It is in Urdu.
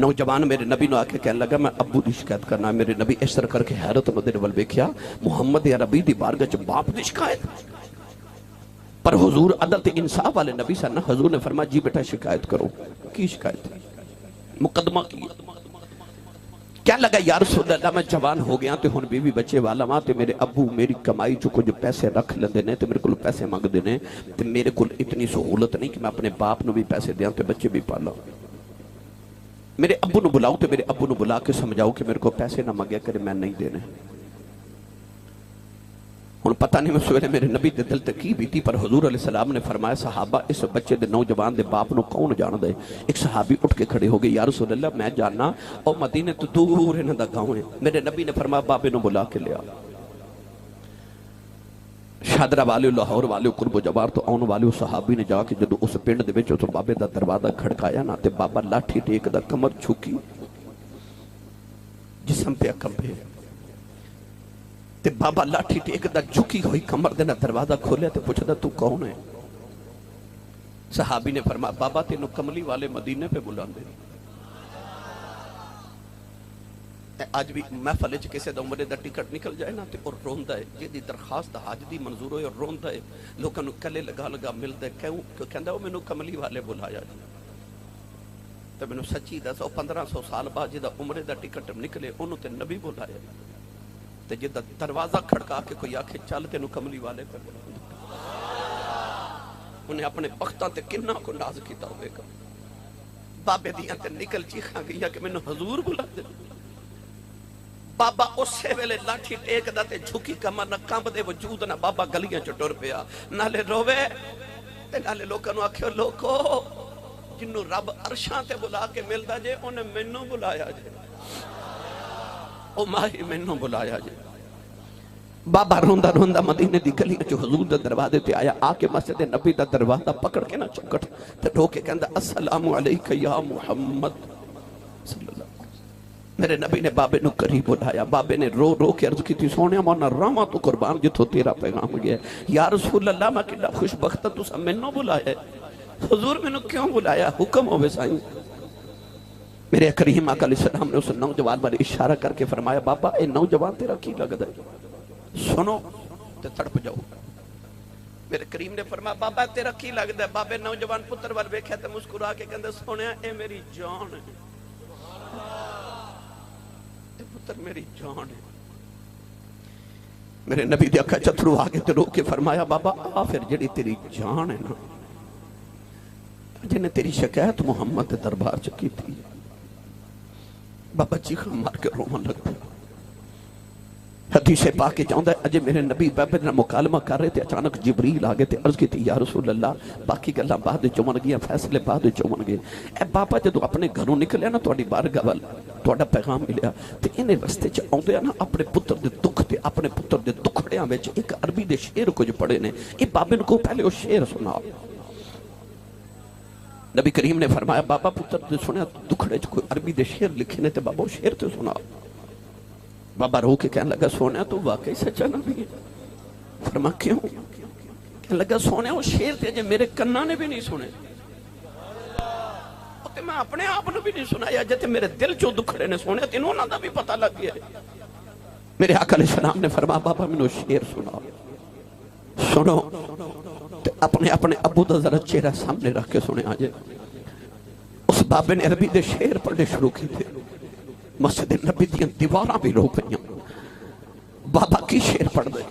نوجوان میرے نبی نو آکے کہنے لگا میں ابو دی شکایت کرنا ہے۔ میرے نبی اس طرح کر کے حیرت مدر ول ویکھیا محمد عربی دی بارگاہ چ باپ دی شکایت۔ پر حضور عدل تے انصاف والے نبی سن، حضور نے فرمایا جی بیٹا شکایت کرو۔ کی شکایت؟ مقدمہ کی۔ کیا لگا یا رسول اللہ میں جوان ہو گیا تے ہن بیوی بچے والا ماں تے میرے ابو میری کمائی چ کچھ پیسے رکھ لیندے نے تے میرے کول پیسے منگدے نے تے میرے کول اتنی سہولت نہیں کہ میں اپنے باپ نو بھی پیسے دیاں تے بچے بھی پالاں۔ میرے ابو نو بلاؤ تے میرے ابو نو بلا کے سمجھاؤ کہ میرے کو پیسے نہ مانگیا کرے، میں نہیں دینے۔ ہن پتہ نہیں اس ویلے میرے نبی دے دل تے کی بیتی، پر حضور علیہ السلام نے فرمایا صحابہ اس بچے دے نوجوان دے باپ نو کون جان دے؟ ایک صحابی اٹھ کے کھڑے ہو گئے، یا رسول اللہ میں جاننا او مدینے تو دور انہاں دا گاؤں ہے۔ میرے نبی نے فرمایا بابے نو بلا کے لیا۔ شادرہ والے لاہور والے قرب و جوار تو آن والے صحابی نے جا کے جدو اس پنڈ دے وچ تو بابے دا دروازہ کھڑکایا نا تے بابا لاٹھی ٹیک دا کمر چھکی جسم پہ کمبے تے بابا لاٹھی ٹیک دا جھکی ہوئی کمر دے نا دروازہ کھولیا تے پوچھدا تو کون ہے؟ صحابی نے فرمایا بابا تینو کملی والے مدینے پہ بلاندے۔ آج بھی محفل وچ کسے دا عمرے دا ٹکٹ نکل جائے نا تے اور روندا ہے، جدی درخواست حج دی منظور ہوئے اور روندا ہے، لوکاں نو کلے لگا لگا ملدا ہے، کیوں کہندا او مینوں کملی والے بلایا جی۔ تے مینوں سچی دس او 1500 سال بعد جدا عمرے دا ٹکٹ نکلے اونوں تے نبی بلایا تے جدا دروازہ کھڑکا کے کوئی آکھے چل تینوں کملی والے پہ بلایا، انہیں اپنے بختاں تے کنا کو ناز کیتا ہوئے گا۔ بابے دیاں تے نکل چیخاں گیا کہ مینوں حضور بلا دے۔ بابا اسے ویلے لاٹھی ٹیک دا تے جھکی کمر نہ کمب دے وجود نہ بابا گلیاں چ ٹر پیا، نالے روے تے نالے لوکاں نو آکھیو لوکو جنوں رب عرشاں تے بلا کے ملدا جے اونے مینوں بلایا جے، او ماہی مینوں بلایا جے۔ بابا روندا روندا مدینے دی گلیاں چ حضور دے دروازے تے آیا، آ کے مسجد نبی دا دروازہ پکڑ کے نہ چوکٹ تے رو کے کہندا السلام علیک یا محمد صلی اللہ۔ میرے نبی نے بابے نو قریب بلایا، بابے نے رو رو کے عرض کی تھی سونے مونا راما تو قربان جتھو تیرا پیغام گیا۔ یا رسول اللہ میں کڈا خوش بخت تسا مینوں بلایا ہے، حضور مینوں کیوں بلایا؟ حکم ہوے سائیں۔ میرے کریم آقا علیہ السلام نے اس نوجوان پر اشارہ کر کے فرمایا بابا اے نوجوان تیرا کی لگدا ہے؟ سنو تے تڑپ جاؤ۔ میرے کریم نے فرمایا بابا تیرا کی لگدا ہے؟ بابے نوجوان پتر ول ویکھیا تے مسکرا کے کہندا سونیا اے میری جان ہے، پتر میری جان ہے۔ میرے نبی دے اکھا چترو آگے تے رو کے فرمایا بابا آ پھر جڑی تیری جان ہے نا جنہیں تیری شکایت محمد دے دربار چکی تھی۔ بابا چیخ مار کے رومن لگ پیا۔ حدیث پاک چاہتا ہے اجے میرے نبی بابے نے مکالمہ کر رہے تھے، اچانک جبریل آگے تے عرض کی تھی یا رسول اللہ باقی گلاں بعد چمن گیا، فیصلے بعد چمن گئے۔ اے بابا جدو اپنے گھروں نکلیا نا تہاڈی بارگاہ ول تہاڈا پیغام ملیا تے انہیں رستے چ آوندے نا اپنے پتر دے دکھ تے اپنے پتر دے دکھڑیاں وچ ایک عربی دے شعر کچھ پڑھے نے، اے بابے کو پہلے وہ شعر سنا۔ نبی کریم نے فرمایا بابا پتر دے سنیا دکھڑے چ کوئی عربی دے شعر لکھے نے تے بابا وہ شعر تے سنا۔ بابا رو کے کہنے لگا سونے تو واقعی سچا نبی ہے؟ فرما کیوں؟ کہنے لگا سونے وہ شعر تھے جو میرے کنہ نے بھی نہیں سنے، تے میں اپنے آپ نے بھی نہیں سنایا، جتے میرے دل چو دکھڑے نے سونے تینوں نہ دا بھی پتہ لگ گیا۔ میرے آقا علیہ السلام نے فرما بابا میں نے شعر سنا، سنو تے اپنے ابو دا ذرا چہرہ سامنے رکھ کے سنے آجے۔ اس بابے نے عربی دے شعر پڑھنے شروع کی تھے، مسجد نبی دیاں دیواراں بھی رو گئیاں۔ بابا کی شعر پڑھ دے